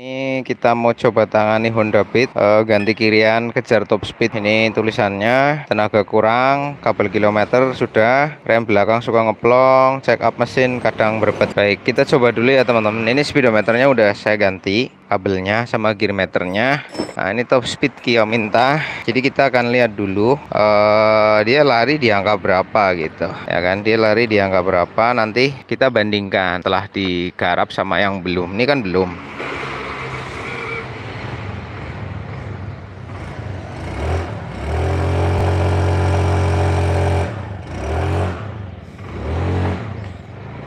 Ini kita mau coba tangani Honda Beat, ganti kirian, kejar top speed. Ini tulisannya tenaga kurang, kabel kilometer sudah, rem belakang suka ngeplong, check up mesin kadang berbet. Baik, kita coba dulu ya teman-teman. Ini speedometernya udah saya ganti, kabelnya sama gear meternya. Nah ini top speed Kia minta. Jadi kita akan lihat dulu dia lari di angka berapa gitu ya kan. Dia lari di angka berapa, nanti kita bandingkan setelah digarap sama yang belum. Ini kan belum.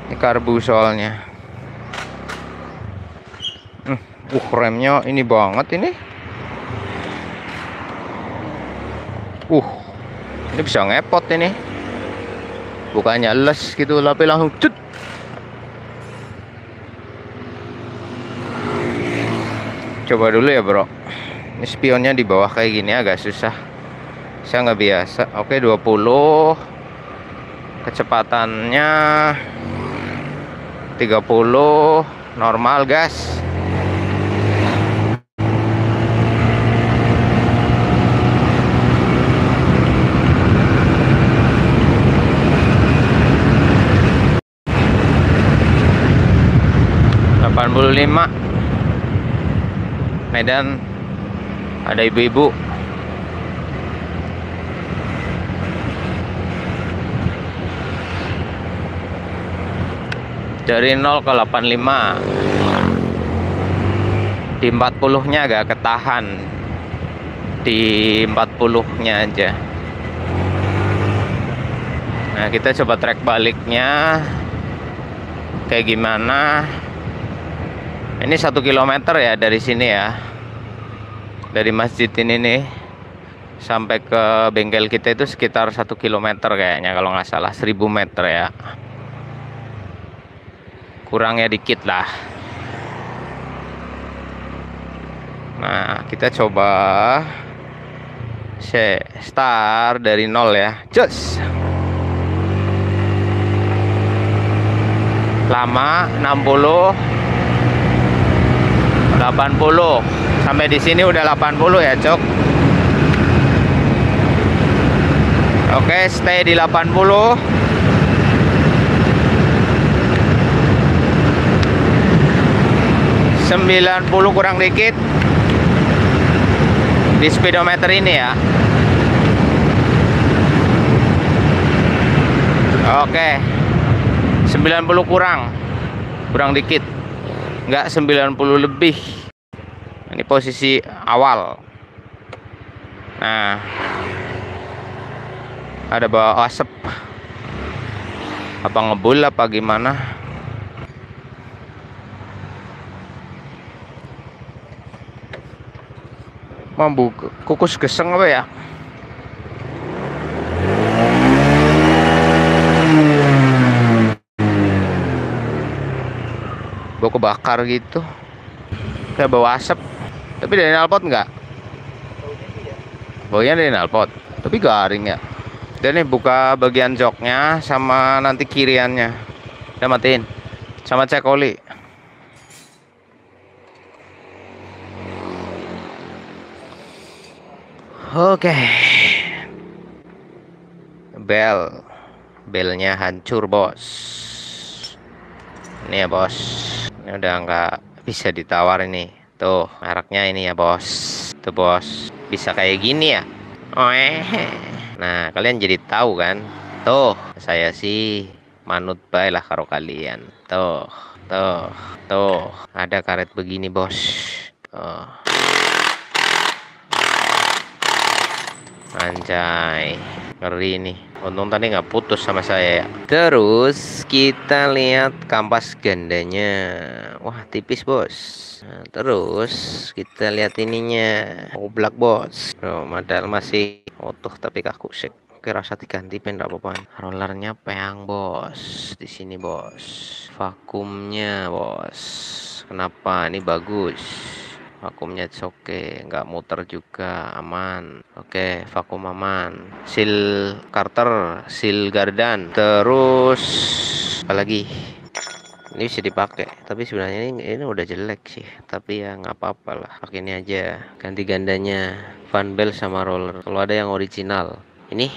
Ini karbu soalnya. Remnya ini banget ini. Ini bisa ngepot ini. Bukannya les gitu, tapi langsung cut. Coba dulu ya bro. Ini spionnya di bawah kayak gini agak susah. Saya nggak biasa. Oke 20. Kecepatannya 30. Normal gas. Medan ada ibu-ibu. Dari 0 ke 85. Di 40-nya agak ketahan. Di 40-nya aja. Nah, kita coba trek baliknya kayak gimana. Ini 1 kilometer ya dari sini ya. Dari masjid ini nih sampai ke bengkel kita itu sekitar 1 kilometer kayaknya, kalau nggak salah 1000 meter ya. Kurangnya dikit lah. Nah, kita coba start dari 0 ya. Cus. Lama 60 80. Sampai di sini udah 80 ya, Cok. Oke, stay di 80. $90 kurang dikit di speedometer ini ya. Oke, 90 kurang dikit, nggak 90 lebih. Ini posisi awal. Nah, ada bawa asap apa ngebul apa gimana. Mambu kukus geseng apa ya? Bau kebakar gitu, kayak bau asap. Tapi dari knalpot enggak? Baunya dari knalpot, tapi garing ya. Dan nih buka bagian joknya sama nanti kiriannya. Udah matiin. Sama cek oli. Oke. Belnya hancur bos. Ini ya bos. Ini udah nggak bisa ditawar ini. Tuh mereknya ini ya bos. Tuh bos, bisa kayak gini ya. Nah kalian jadi tahu kan. Tuh saya sih manut bae lah karo kalian. Tuh ada karet begini bos. Anjay, ngeri nih. Untung tadi nggak putus sama saya ya. Terus kita lihat kampas gandanya. Wah tipis bos. Nah, terus kita lihat ininya. Oblak bos. Modal masih utuh tapi kaku sih. Oke, rasa diganti pen apa-apaan. Rollernya peang bos. Di sini bos. Vakumnya bos. Kenapa? Ini bagus. Vakumnya oke, nggak muter juga, aman. Oke, vakum aman. Seal Carter, seal Gardan. Terus apa lagi? Ini bisa dipakai, tapi sebenarnya ini udah jelek sih, tapi ya nggak apa-apa lah, pakai ini aja. Ganti gandanya fan belt sama roller kalau ada yang original. Ini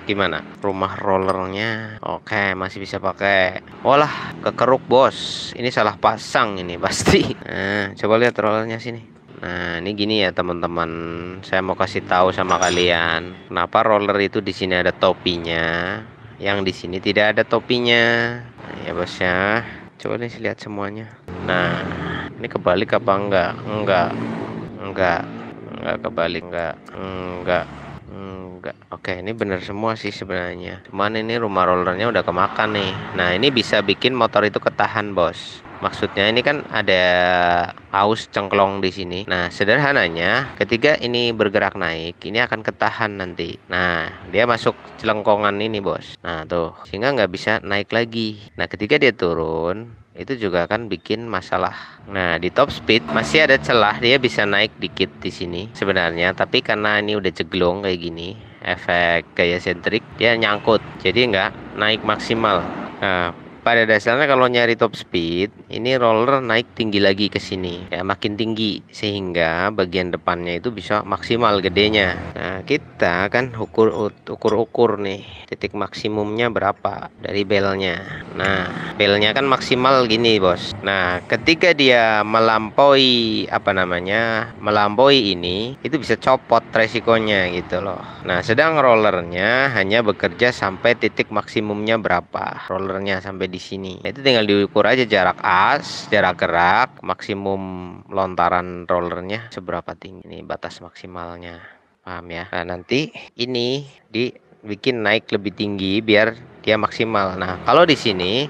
gimana rumah rollernya? Oke, masih bisa pakai. Walah, kekeruk bos, ini salah pasang ini pasti. Nah, coba lihat rollernya sini. Nah, ini gini ya teman-teman, saya mau kasih tahu sama kalian kenapa roller itu di sini ada topinya, yang di sini tidak ada topinya. Nah, ya bos ya, coba nih lihat semuanya. Nah, ini kebalik apa enggak? Enggak kebalik, enggak. Oke, ini bener semua sih sebenarnya. Cuman ini rumah rollernya udah kemakan nih. Nah, ini bisa bikin motor itu ketahan, bos. Maksudnya ini kan ada aus cengklong di sini. Nah, sederhananya ketika ini bergerak naik, ini akan ketahan nanti. Nah, dia masuk celengkongan ini, bos. Nah, tuh, sehingga nggak bisa naik lagi. Nah, ketika dia turun, itu juga akan bikin masalah. Nah, di top speed masih ada celah, dia bisa naik dikit di sini sebenarnya, tapi karena ini udah jeglong kayak gini, efek gaya sentrik, dia nyangkut, jadi nggak naik maksimal. Nah, pada dasarnya kalau nyari top speed, ini roller naik tinggi lagi ke sini, ya makin tinggi sehingga bagian depannya itu bisa maksimal gedenya. Nah, kita kan ukur nih titik maksimumnya berapa dari belnya. Nah, belnya kan maksimal gini, bos. Nah, ketika dia melampaui melampaui ini, itu bisa copot resikonya gitu loh. Nah, sedang rollernya hanya bekerja sampai titik maksimumnya berapa. Rollernya sampai di sini. Nah, itu tinggal diukur aja jarak as, jarak gerak, maksimum lontaran rollernya seberapa tinggi. Ini batas maksimalnya. Paham ya? Nah, nanti ini dibikin naik lebih tinggi biar dia maksimal. Nah, kalau di sini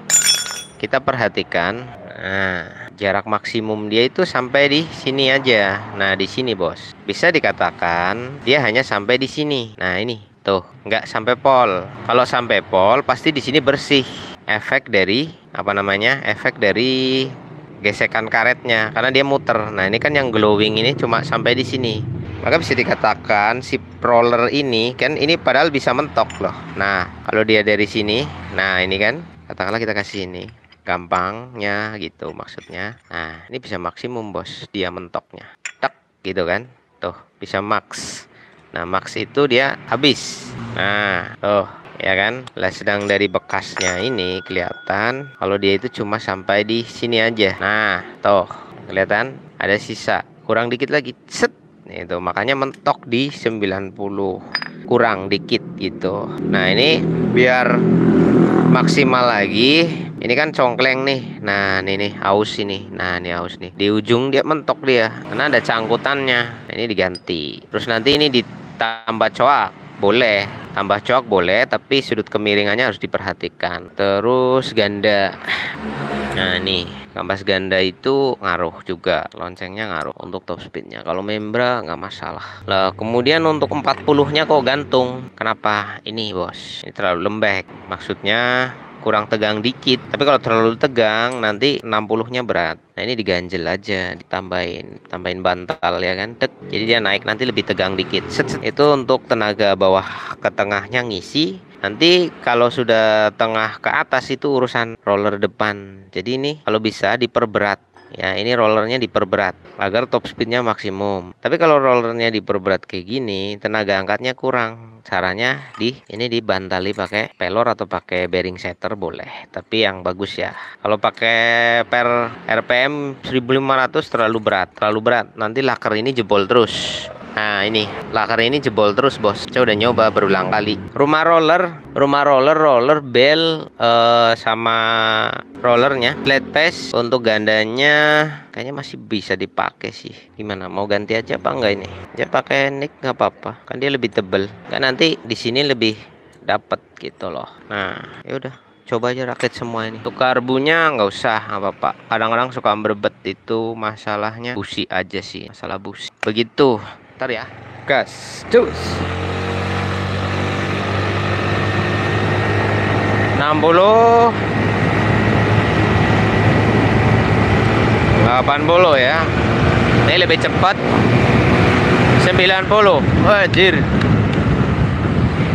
kita perhatikan, nah, jarak maksimum dia itu sampai di sini aja. Nah, di sini, bos. Bisa dikatakan dia hanya sampai di sini. Nah, ini tuh, nggak sampai pol. Kalau sampai pol, pasti di sini bersih. Efek dari efek dari gesekan karetnya karena dia muter. Nah, ini kan yang glowing ini cuma sampai di sini. Maka bisa dikatakan si roller ini kan ini padahal bisa mentok loh. Nah, kalau dia dari sini, nah ini kan katakanlah kita kasih ini. Gampangnya gitu maksudnya. Nah, ini bisa maksimum, bos, dia mentoknya. Tak gitu kan. Tuh, bisa max. Nah, max itu dia habis. Nah, tuh ya kan, lah sedang dari bekasnya ini kelihatan kalau dia itu cuma sampai di sini aja. Nah, tuh kelihatan ada sisa kurang dikit lagi, set, itu makanya mentok di 90 kurang dikit gitu. Nah, ini biar maksimal lagi, ini kan congkleng nih. Nah, ini aus ini. Nah, ini aus nih di ujung dia mentok dia karena ada cangkutannya. Nah, ini diganti. Terus nanti ini ditambah coak boleh, tambah coak boleh, tapi sudut kemiringannya harus diperhatikan. Terus ganda, nah ini kampas ganda itu ngaruh juga, loncengnya ngaruh untuk top speednya. Kalau membra nggak masalah lah. Kemudian untuk 40-nya kok gantung, kenapa ini, bos? Ini terlalu lembek, maksudnya kurang tegang dikit. Tapi kalau terlalu tegang nanti 60-nya berat. Nah, ini diganjel aja, tambahin bantal ya kan. Tek. Jadi dia naik nanti lebih tegang dikit. Set, set. Itu untuk tenaga bawah ke tengahnya ngisi. Nanti kalau sudah tengah ke atas itu urusan roller depan. Jadi ini kalau bisa diperberat. Ya, ini rollernya diperberat agar top speednya maksimum. Tapi kalau rollernya diperberat kayak gini, tenaga angkatnya kurang. Caranya ini dibantali pakai pelor atau pakai bearing setter boleh. Tapi yang bagus ya. Kalau pakai per RPM 1500 terlalu berat. Nanti laker ini jebol terus. Nah, ini laker ini jebol terus, bos. Saya udah nyoba berulang kali. Rumah roller bel sama rollernya flat pace. Untuk gandanya kayaknya masih bisa dipakai sih. Gimana, mau ganti aja apa enggak ini? Ya pakai nick nggak apa-apa, kan dia lebih tebel kan, nanti di sini lebih dapat gitu loh. Nah, ya udah, coba aja rakit semua ini. Untuk karbunya nggak usah, nggak apa-apa. Kadang-kadang suka berbet, itu masalahnya busi aja sih, masalah busi. Begitu. Ntar ya, gas, cus. 60, 80 ya. Ini lebih cepat. 90. Wajir.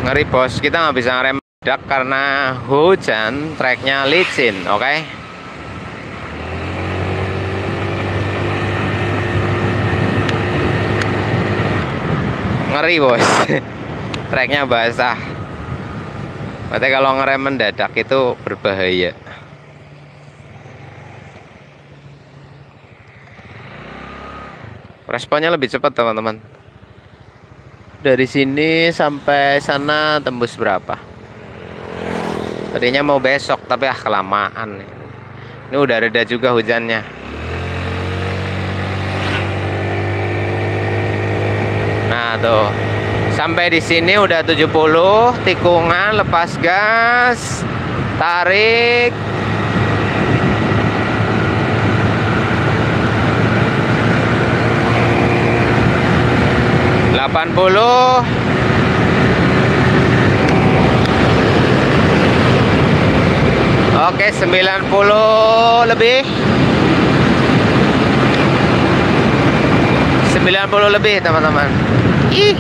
Ngeri, bos. Kita nggak bisa ngerem karena hujan, treknya licin, oke? ngeri bos. Treknya basah. Berarti kalau ngerem mendadak itu berbahaya. Responnya lebih cepat teman-teman. Dari sini sampai sana tembus berapa? Tadinya mau besok tapi kelamaan. Ini udah reda juga hujannya. Nah tuh, sampai di sini udah 70, tikungan, lepas gas, tarik. Oke, 90 lebih. 90 lebih teman-teman. Ih.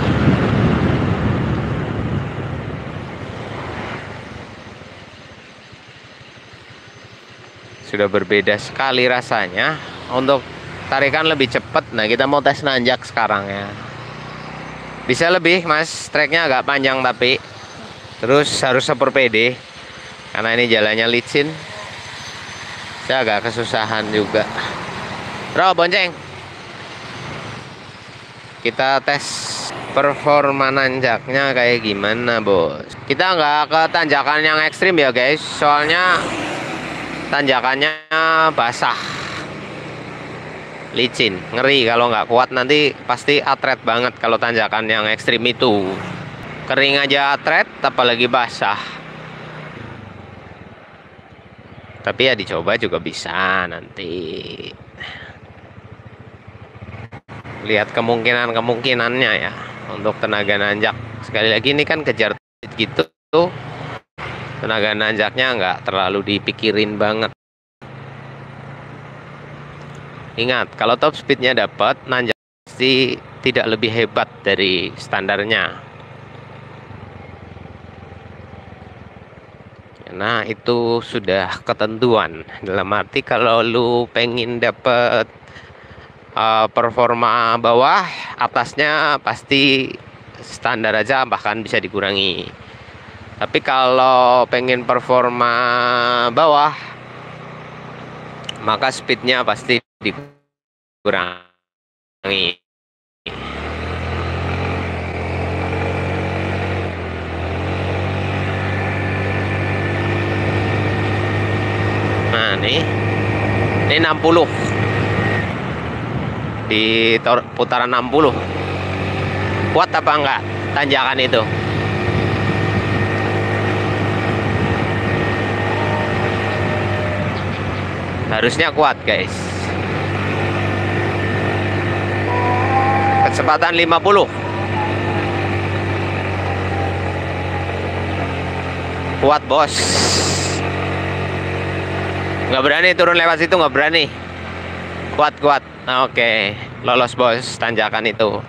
Sudah berbeda sekali rasanya. Untuk tarikan lebih cepat. Nah, kita mau tes nanjak sekarang ya. Bisa lebih mas, treknya agak panjang tapi terus harus super PD karena ini jalannya licin. Saya agak kesusahan juga. Bro, bonceng. Kita tes performa nanjaknya kayak gimana bos. Kita nggak ke tanjakan yang ekstrim ya guys, soalnya tanjakannya basah, licin, ngeri. Kalau nggak kuat nanti pasti atret banget kalau tanjakan yang ekstrim itu. Kering aja atret, apalagi basah. Tapi ya dicoba juga bisa nanti. Lihat kemungkinannya ya untuk tenaga nanjak. Sekali lagi ini kan kejar gitu tuh. Tenaga nanjaknya nggak terlalu dipikirin banget. Ingat, kalau top speednya dapat, nanjak pasti tidak lebih hebat dari standarnya. Nah, itu sudah ketentuan. Dalam arti kalau lu pengen dapat performa bawah, atasnya pasti standar aja, bahkan bisa dikurangi. Tapi kalau pengen performa bawah, maka speednya pasti dikurangi. Nah ini 60 di putaran 60. Kuat apa enggak tanjakan itu? Harusnya kuat guys. Kecepatan 50. Kuat bos. Nggak berani turun lewat situ, nggak berani. Kuat. Nah, oke, lolos bos tanjakan itu.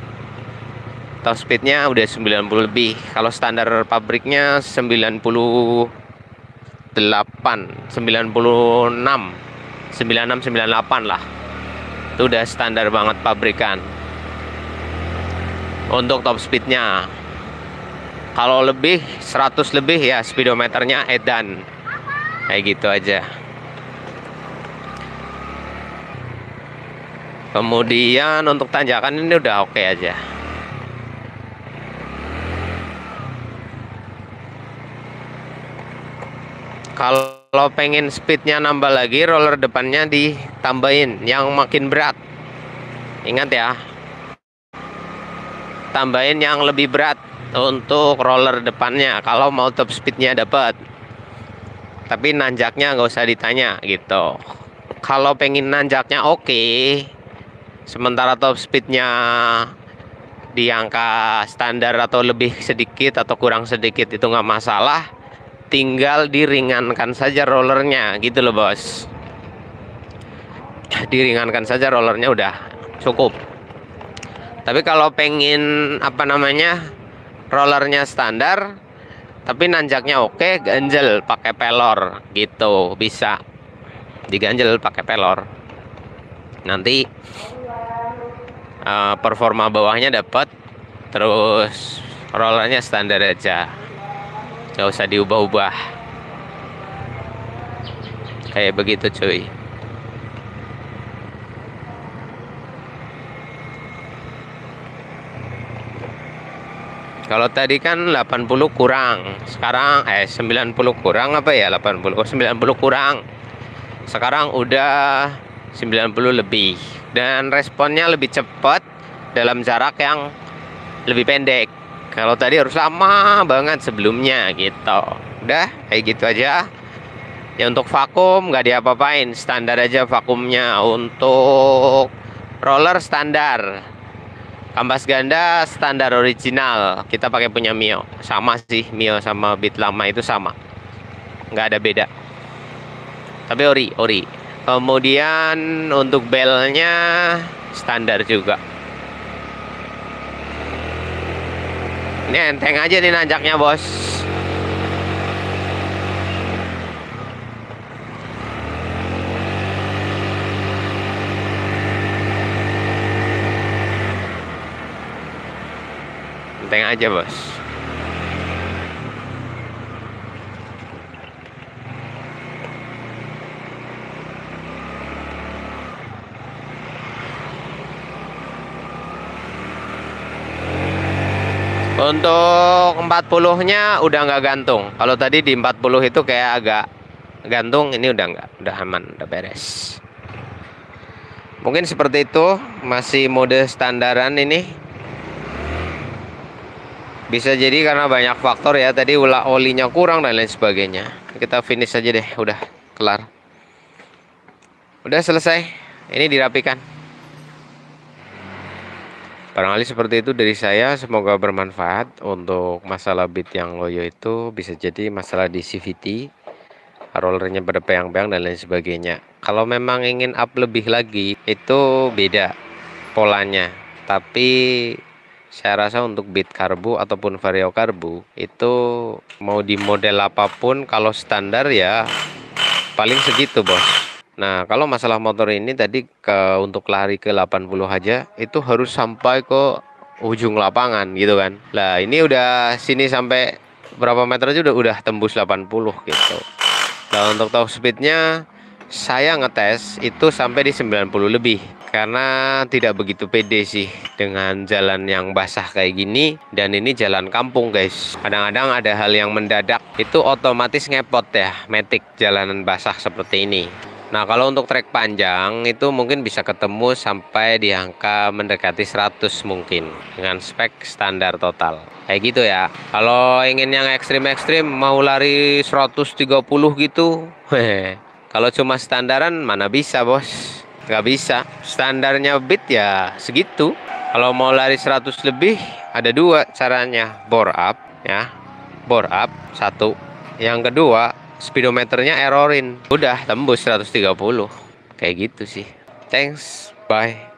Top speednya udah 90 lebih. Kalau standar pabriknya 98, 96, 98 lah. Itu udah standar banget pabrikan. Untuk top speednya. Kalau lebih 100 lebih ya speedometernya edan. Kayak gitu aja. Kemudian untuk tanjakan ini udah oke aja. Kalau pengen speednya nambah lagi, roller depannya ditambahin yang makin berat. Ingat ya, tambahin yang lebih berat untuk roller depannya kalau mau top speednya dapat. Tapi nanjaknya nggak usah ditanya gitu. Kalau pengen nanjaknya oke, sementara top speednya di angka standar atau lebih sedikit atau kurang sedikit itu nggak masalah. Tinggal diringankan saja rollernya gitu loh bos. Diringankan saja rollernya udah cukup. Tapi kalau pengen rollernya standar tapi nanjaknya oke, ganjel pakai pelor gitu, bisa diganjel pakai pelor. Nanti performa bawahnya dapat, Terus rollernya standar aja, nggak usah diubah-ubah. Kayak begitu cuy. Kalau tadi kan 80 kurang, sekarang 90 kurang apa ya, 80, 90 kurang. Sekarang udah 90 lebih, dan responnya lebih cepat dalam jarak yang lebih pendek. Kalau tadi harus lama banget sebelumnya gitu. Udah kayak gitu aja. Ya untuk vakum nggak diapa-apain, standar aja vakumnya. Untuk roller standar, kampas ganda standar original. Kita pakai punya Mio, sama sih, Mio sama Beat lama itu sama, nggak ada beda. Tapi ori. Kemudian untuk belnya standar juga. Ini enteng aja nih nanjaknya bos. Enteng aja bos. Untuk 40-nya udah nggak gantung. Kalau tadi di 40 itu kayak agak gantung, ini udah nggak, udah aman, udah beres. Mungkin seperti itu, masih mode standaran ini. Bisa jadi karena banyak faktor ya, tadi olinya kurang dan lain sebagainya. Kita finish aja deh, udah kelar. Udah selesai, ini dirapikan. Barangkali seperti itu dari saya, semoga bermanfaat. Untuk masalah beat yang loyo itu bisa jadi masalah di CVT, rollernya pada peyang-peyang dan lain sebagainya. Kalau memang ingin up lebih lagi itu beda polanya, tapi saya rasa untuk beat karbu ataupun vario karbu itu mau di model apapun, kalau standar ya paling segitu bos. Nah, kalau masalah motor ini tadi untuk lari ke 80 aja itu harus sampai ke ujung lapangan gitu kan. Lah, ini udah sini sampai berapa meter aja udah tembus 80 gitu. Nah, untuk top speednya saya ngetes itu sampai di 90 lebih. Karena tidak begitu pede sih dengan jalan yang basah kayak gini. Dan ini jalan kampung guys. Kadang-kadang ada hal yang mendadak, itu otomatis ngepot ya, matic jalanan basah seperti ini. Nah, kalau untuk trek panjang itu mungkin bisa ketemu sampai di angka mendekati 100 mungkin dengan spek standar total. Kayak gitu ya. Kalau ingin yang ekstrim-ekstrim mau lari 130 gitu. Kalau cuma standaran mana bisa, Bos? Nggak bisa. Standarnya Beat ya segitu. Kalau mau lari 100 lebih ada dua caranya. Bore up ya. Bore up satu. Yang kedua, speedometernya errorin, udah tembus 130. Kayak gitu sih. Thanks, bye.